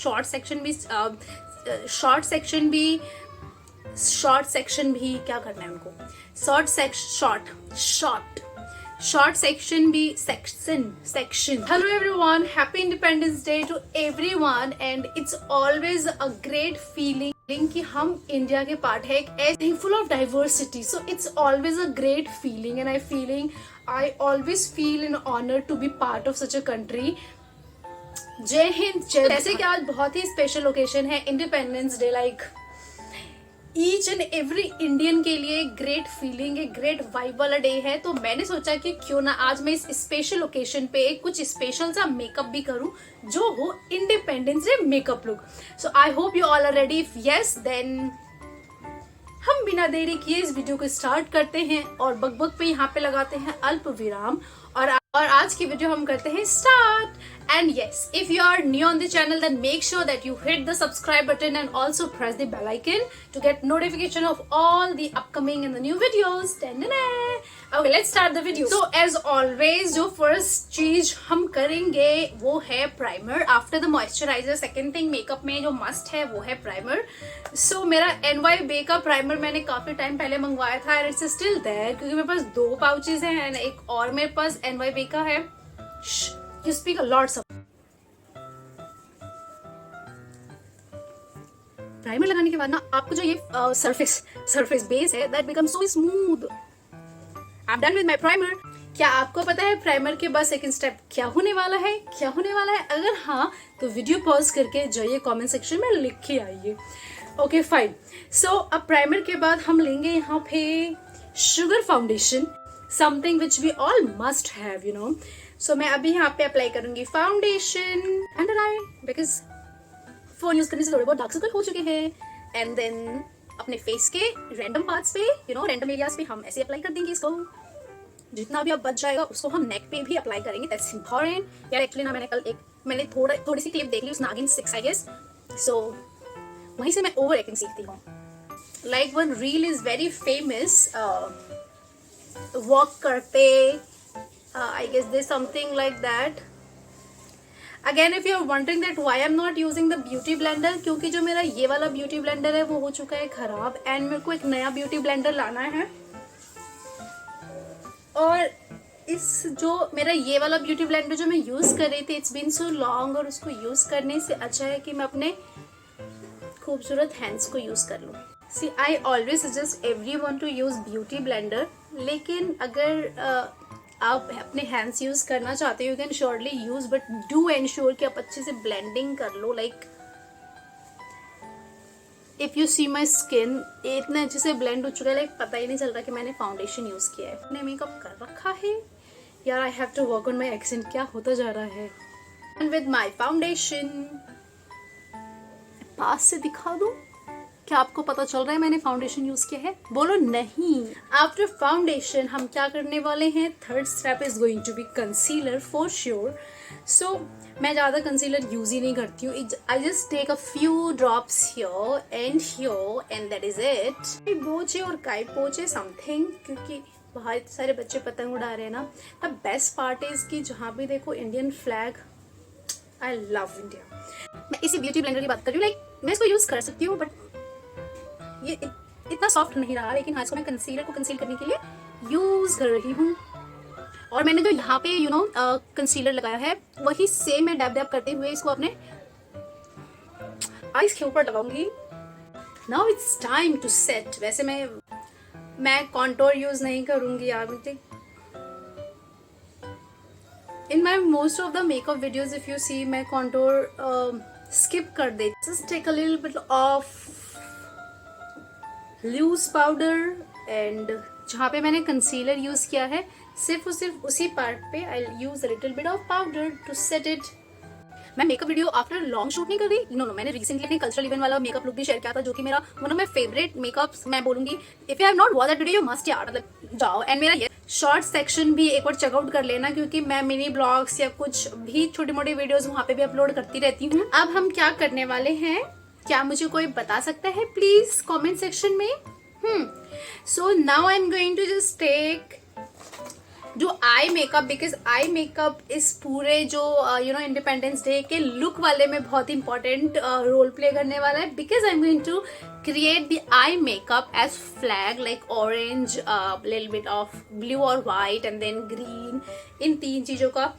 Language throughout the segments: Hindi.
शॉर्ट सेक्शन भी क्या करना है उनको, शॉर्ट सेक्शन भी section. Hello everyone, happy independence day to everyone and it's always a great feeling कि हम इंडिया के पार्ट है, एक full of diversity, so it's always a great feeling and I always feel an honour to be part of such a country. जय हिंद, जैसे कि आज बहुत ही स्पेशल ओकेजन है independence day, like each and every Indian के लिए ग्रेट फीलिंग, एक ग्रेट वाइब वाला डे है। तो मैंने सोचा कि क्यों ना आज मैं इस स्पेशल ओकेजन पे कुछ स्पेशल सा मेकअप भी करूं जो हो independence day makeup look. So I hope you all are ready. If yes then हम बिना देरी किए इस वीडियो को स्टार्ट करते हैं और बकबक पे यहाँ पे लगाते हैं अल्प विराम और आज की वीडियो हम करते हैं start. And yes, if you are new on the channel, then make sure that you hit the subscribe button and also press the bell icon to get notification of all the upcoming and the new videos. Okay, let's start the video. So as always, जो first चीज हम करेंगे वो है primer after the moisturiser. Second thing makeup में जो मस्ट है वो है प्राइमर। सो मेरा NYBay का प्राइमर मैंने काफी टाइम पहले मंगवाया था एंड इट्स स्टिल देयर क्योंकि मेरे पास 2 पाउचेज हैं एंड एक और मेरे पास NYBay का है। You speak a lot of primer लगाने के बाद ना आपको जो ये सरफेस बेस है that become so smooth. I am done with my primer. क्या आपको पता है प्राइमर के बाद सेकंड स्टेप क्या होने वाला है? अगर हाँ तो वीडियो पॉज करके जाइए कमेंट सेक्शन में लिख के आइए। Okay fine. सो अब प्राइमर के बाद हम लेंगे यहाँ पे sugar foundation, something which we all must have, you know. So मैं अभी यहाँ पे अप्लाई करूंगी foundation under eye because phone use करने से थोड़े बहुत डार्क सर्कल हो चुके हैं। एंड देन अपने फेस के रैंडम पार्ट्स पे, यू नो, रैंडम एरियाज पे हम ऐसे अप्लाई कर देंगे इसको। जितना भी अब बच जाएगा उसको हम नेक पे भी अप्लाई करेंगे। दैट्स इंपॉर्टेंट यार। एक्चुअली ना मैंने थोड़ी सी क्लिप देख ली उस नागिन 6 आई गेस, सो वहीं से मैं ओवर एक्टिंग सीखती हूँ। Like one reel is very famous, walk करते I guess there's something like that. Again, if you're wondering that why I'm not using the beauty blender, क्योंकि जो मेरा ये वाला beauty blender है वो हो चुका है खराब एंड मेरे को एक नया beauty blender लाना है। और इस जो मेरा ये वाला beauty blender जो मैं यूज कर रही थी, it's been so long, और उसको यूज करने से अच्छा है कि मैं अपने खूबसूरत हैंड्स को यूज कर लूँ। See, I always suggest everyone to use beauty blender, लेकिन अगर आप अपने हैंड्स यूज करना चाहते हो you can surely use, but do ensure कि आप अच्छे से ब्लेंडिंग कर लो। Like if you see my skin इतना अच्छे से ब्लेंड हो चुका है, लाइक पता ही नहीं चल रहा कि मैंने फाउंडेशन यूज किया है। मैंने मेकअप कर रखा है यार। I have to work on my accent, क्या होता जा रहा है। एंड विद माई फाउंडेशन पास से दिखा दूं, क्या आपको पता चल रहा है मैंने फाउंडेशन यूज किया है? बोलो नहीं। आफ्टर फाउंडेशन हम क्या करने वाले हैं? Third step is going to be concealer for sure. So मैं ज्यादा कंसीलर यूज ही नहीं करती हूँ। I just take a few drops here and that is it. बोचे और काई पोचे समथिंग, क्योंकि बहुत सारे बच्चे पतंग उड़ा रहे हैं ना। द बेस्ट पार्ट इज कि जहाँ भी देखो Indian flag. I love India. मैं इसी ब्यूटी ब्लेंडर की बात कर रही हूँ। लाइक मैं इसको यूज कर सकती हूँ बट ये इतना सॉफ्ट नहीं रहा, लेकिन हाँ इसको मैं कंसीलर को कंसील करने के लिए यूज कर रही हूँ। और मैंने जो यहाँ पे यू नो कंसीलर लगाया है वही सेम मैं डैब डैब करते हुए इसको अपने आईज के ऊपर लगाऊंगी। Now it's time to set. वैसे मैं कॉन्टोर यूज नहीं करूंगी यार। मुझे in my most of the makeup videos if you see मैं कॉन्टोर स्किप कर दे। Just take a little bit of loose powder and जहाँ पे मैंने कंसीलर यूज किया है सिर्फ उसी पार्ट पे I use a little bit of powder to set it. मैं makeup video after long shoot नहीं कर रही। नो मैंने रिसेंटली अपने कल्चरल इवेंट वाला मेकअप लुक भी शेयर किया था जो कि मेरा one of my favourite makeups. मैं बोलूंगी if you have not watch that video you must यार, मतलब जाओ। एंड मेरा ये शॉर्ट सेक्शन भी एक बार चेकआउट कर लेना क्योंकि मैं मिनी ब्लॉग्स या कुछ भी छोटी मोटी वीडियोज वहाँ पे भी अपलोड करती रहती हूँ। अब हम क्या करने वाले हैं, क्या मुझे कोई बता सकता है प्लीज कॉमेंट सेक्शन में? So now I'm going to just take जो eye makeup, because eye makeup इस पूरे जो इंडिपेंडेंस डे के लुक वाले में बहुत इंपॉर्टेंट रोल प्ले करने वाला है, because I am going to create the eye makeup as flag like orange, little bit of blue or white and then green, इन 3 चीजों का।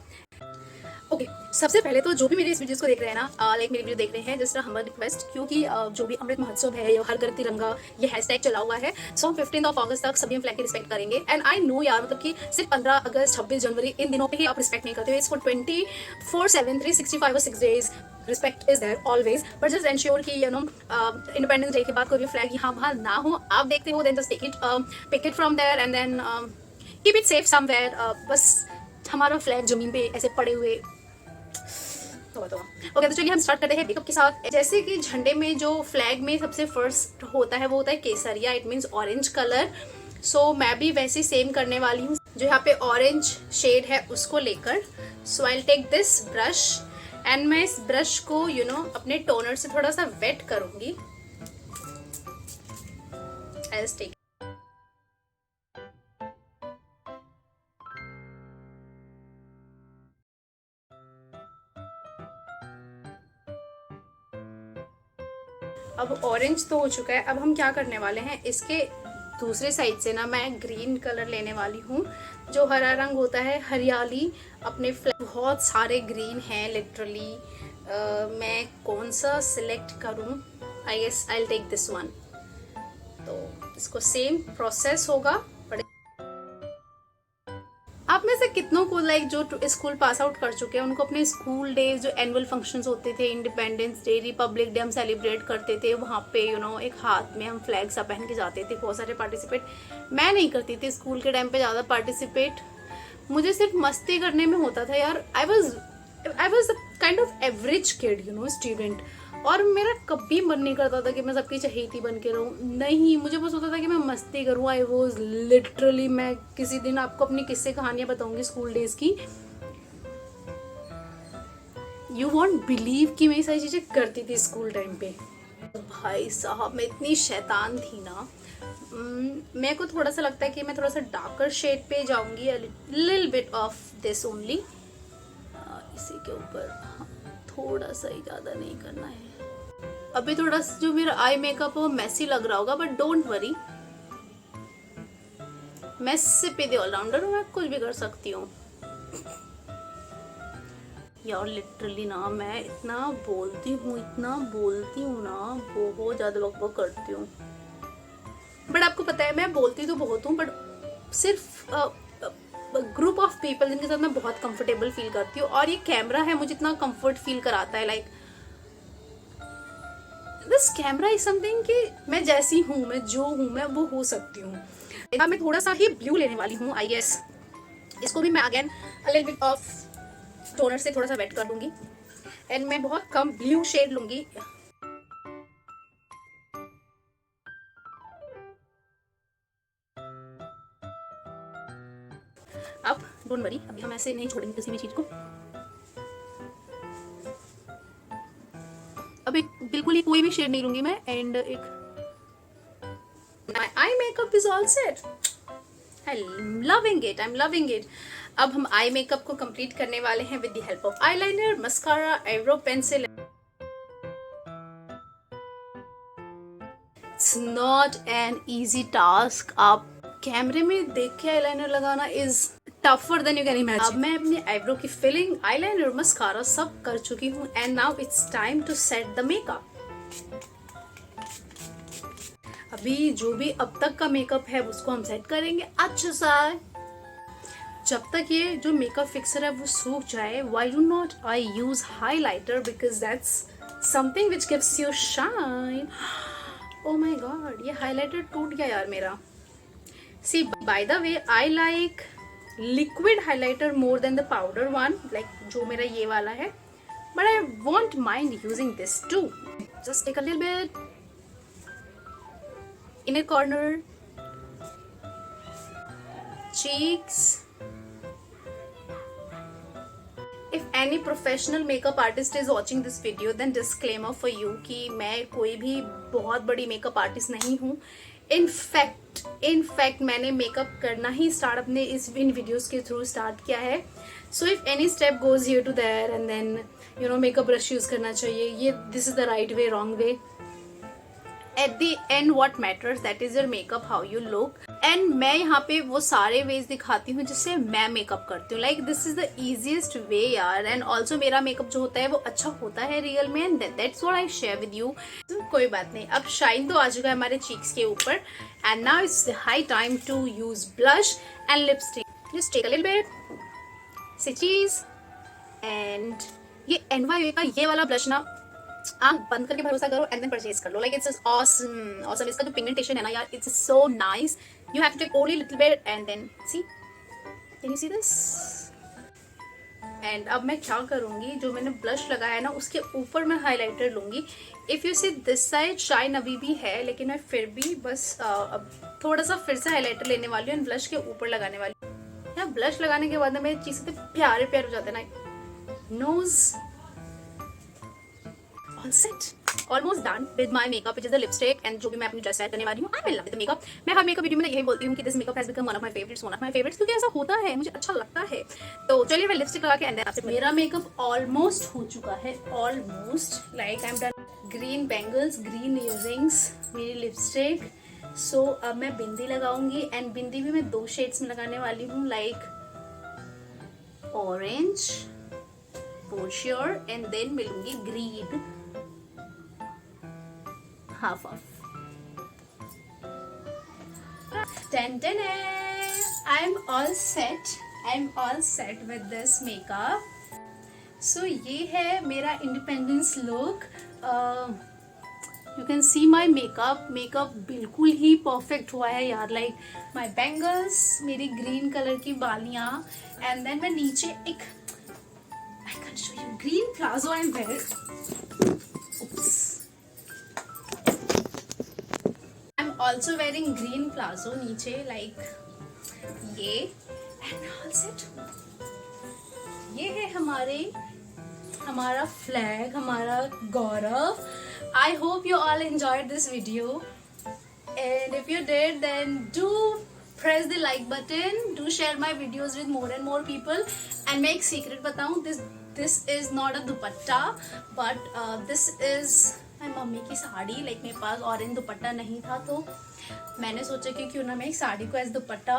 ओके सबसे पहले तो जो भी मेरे इस वीडियोस को देख रहे हैं ना, लाइक मेरी वीडियो देख रहे हैं, जस्ट हमारा रिक्वेस्ट, क्योंकि जो भी अमृत महोत्सव है, ये हर घर तिरंगा, ये हैशटैग चला हुआ है, सो हम 15 अगस्त तक सभी हम फ्लैग की रिस्पेक्ट करेंगे। एंड आई नो यार, मतलब कि सिर्फ 15 अगस्त 26 जनवरी इन दिनों पे ही आप रिस्पेक्ट नहीं करते हो, इसको 24/7 365 और 6 days respect is there always, but just ensure कि इंडिपेंडेंस डे के बाद कोई भी फ्लैग यहाँ वहाँ ना हो, आप देखते हो, then just take it, pick it from there and then keep it safe somewhere. बस हमारा फ्लैग जमीन पे ऐसे पड़े हुए ओके तो चलिए हम स्टार्ट करते हैं मेकअप के साथ। जैसे कि झंडे में जो फ्लैग में सबसे फर्स्ट होता है वो होता है केसरिया, इट मीन्स ऑरेंज कलर। सो मैं भी वैसे सेम करने वाली हूँ, जो यहाँ पे ऑरेंज शेड है उसको लेकर। So I will take this brush and मैं इस ब्रश को अपने टोनर से थोड़ा सा वेट करूंगी। आई जस्ट टेक अब ऑरेंज तो हो चुका है, अब हम क्या करने वाले हैं, इसके दूसरे साइड से ना मैं ग्रीन कलर लेने वाली हूँ। जो हरा रंग होता है, हरियाली, अपने बहुत सारे ग्रीन हैं लिटरली। मैं कौन सा सिलेक्ट करूँ, I guess I will take this one. तो इसको सेम प्रोसेस होगा। आप में से कितनों को लाइक जो स्कूल पास आउट कर चुके हैं, उनको अपने स्कूल डेज जो एनुअल फंक्शंस होते थे, इंडिपेंडेंस डे, रिपब्लिक डे हम सेलिब्रेट करते थे, वहाँ पे एक हाथ में हम फ्लैग सा पहन के जाते थे, बहुत सारे पार्टिसिपेट। मैं नहीं करती थी स्कूल के टाइम पे ज़्यादा पार्टिसिपेट, मुझे सिर्फ मस्ती करने में होता था यार। I was kind of average kid student, और मेरा कभी मन नहीं करता था कि मैं सबकी चहेती बन के रहूँ, नहीं, मुझे बस होता था कि मैं मस्ती करूँ। आई वॉज लिटरली, मैं किसी दिन आपको अपनी किस्से कहानियां बताऊंगी स्कूल डेज की, यू वॉन्ट बिलीव कि मैं ये सारी चीजें करती थी स्कूल टाइम पे। भाई साहब मैं इतनी शैतान थी ना। मेरे को थोड़ा सा लगता है कि मैं थोड़ा सा डार्कर शेड पे जाऊंगी, little bit of this only, इसी के ऊपर थोड़ा सा ही, ज्यादा नहीं करना है। अभी थोड़ा सा जो मेरा आई मेकअप है वो मैसी लग रहा होगा, बट डोंट वरी, मैं पे द ऑलराउंडर हूँ, मैं कुछ भी कर सकती हूँ यार। लिटरली ना मैं इतना बोलती हूँ ना, बहुत ज्यादा बकबक करती हूँ, बट आपको पता है मैं बोलती तो बहुत हूँ, बट सिर्फ ग्रुप ऑफ पीपल जिनके साथ मैं बहुत कंफर्टेबल फील करती हूँ, और ये कैमरा है मुझे इतना कंफर्ट फील कराता है। Like this camera is something कि मैं जैसी हूँ, मैं जो हूँ, मैं वो हो सकती हूँ। मैं थोड़ा सा ही ब्लू लेने वाली हूँ, आई गेस इसको भी मैं again a little bit of toner से थोड़ा सा वेट कर दूंगी, एंड मैं बहुत कम ब्लू शेड लूंगी। अब डोंट वरी, अभी हम ऐसे नहीं छोड़ेंगे किसी भी चीज को। अब एक बिल्कुल ही कोई भी शेड नहीं लूंगी मैं, एंड एक eye makeup is all set, I am loving it. अब हम आई मेकअप को कंप्लीट करने वाले हैं with the help of eyeliner, mascara, eyebrow pencil. It's not an easy task, आप कैमरे में देख के आईलाइनर लगाना is tougher than you can imagine. अब मैं अपने आईब्रो की फिलिंग, आईलाइनर, मस्कारा सब कर चुकी हूँ, and now it's time to set the makeup. अभी जो भी अब तक का मेकअप है उसको हम सेट करेंगे अच्छा सा। जब तक ये जो मेकअप फिक्सर है वो सूख जाए, why do not I use highlighter, because that's something which gives you shine. Oh my god, ये हाइलाइटर टूट गया यार मेरा। See by the way, I like liquid highlighter more than the powder one, like जो मेरा ये वाला है, but I won't mind using this too. Just take a little bit inner corner, cheeks. If any professional makeup artist is watching this video, then disclaimer for you कि मैं कोई भी बहुत बड़ी मेकअप आर्टिस्ट नहीं हूँ। इनफैक्ट मैंने मेकअप करना ही स्टार्ट अपने इन वीडियोस के थ्रू स्टार्ट किया है. So if any step goes here to there and then you know makeup brush use करना चाहिए, ये this is the right way, wrong way. At the end what matters that is your makeup, how you look. And मैं यहाँ पे वो सारे वेज दिखाती हूँ जिससे मैं मेकअप करती हूँ. Like this is the easiest way यार. एंड ऑल्सो मेरा मेकअप जो होता है वो अच्छा होता है रियल में, and that's what I share with you. कोई बात नहीं, अब शाइन तो आ चुका है हमारे चीक्स के ऊपर. And now it's the high time to use blush and lipstick. Just take a little bit, say cheese. And ये NYUA का ये वाला ब्लश ना, आंख बंद करके भरोसा करो एंड देन परचेज कर लो. Like it's awesome. इसका जो पिगमेंटेशन है ना यार, it's so nice. You have to take only little bit and then see, can you see this. And अब मैं क्या करूंगी, जो मैंने ब्लश लगाया है ना उसके ऊपर मैं हाइलाइटर लूंगी. If you see this side shine अभी भी है, लेकिन मैं फिर भी बस अब थोड़ा सा फिर से हाइलाइटर लेने वाली हूँ एंड ब्लश के ऊपर लगाने वाली हूँ. यार ब्लश लगाने के बाद ना मेरी चीजें प्यारे प्यारे हो जाते हैं ना. Nose all set, almost done with my makeup, which is the lipstick and जो भी मैं अपनी ड्रेस सेट करने वाली हूँ. I will love with the makeup. मैं हर मेकअप वीडियो में यही बोलती हूँ कि this makeup has become one of my favorites, क्योंकि ऐसा होता है, मुझे अच्छा लगता है. तो चलिए मैं लिपस्टिक लगा के एंड आपसे. मेरा मेकअप ऑलमोस्ट हो चुका है, almost. Like I am done. Green bangles, green earrings, मेरी लिपस्टिक. सो अब मैं बिंदी लगाऊंगी एंड बिंदी भी मैं 2 शेड्स में लगाने वाली हूँ. Like orange for sure and then मिलूंगी green half of. Dun. I'm all set with this makeup. So ये है मेरा independence look. You can see my makeup बिल्कुल ही परफेक्ट हुआ है यार. लाइक माई बैंगल्स, मेरी ग्रीन कलर की बालियां, एंड देन मैं नीचे एक I can show you green palazzo I'm wearing. Oops. Also wearing green palazzo नीचे, like ये. And all set. ये है हमारा फ्लैग, हमारा गौरव. I hope you all enjoyed this video, and if you did, then do press the like button. Do share my videos with more and more people. And मैं एक secret बताऊँ, this is not a dupatta, but this is मेरी मम्मी की साड़ी. लाइक मेरे पास ऑरेंज दुपट्टा नहीं था, तो मैंने सोचा कि क्यों ना मैं एक साड़ी को एज दुपट्टा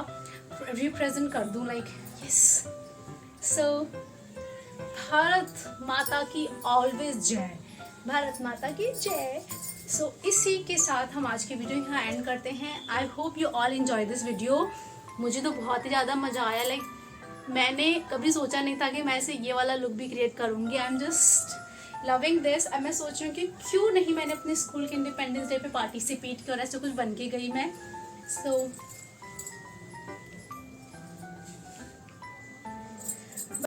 रिप्रेजेंट कर दूं. Like yes. सो भारत माता की ऑलवेज जय, भारत माता की जय. सो इसी के साथ हम आज की वीडियो यहाँ एंड करते हैं. आई hope you all enjoy this video. मुझे तो बहुत ही ज़्यादा मज़ा आया. लाइक मैंने कभी सोचा नहीं था कि मैं ऐसे ये वाला लुक भी क्रिएट करूँगी. I am just loving this. अब मैं सोच रही हूँ कि क्यों नहीं मैंने अपने स्कूल के इंडिपेंडेंस डे पे पार्टिसिपेट किया और ऐसे कुछ बन के गई मैं. सो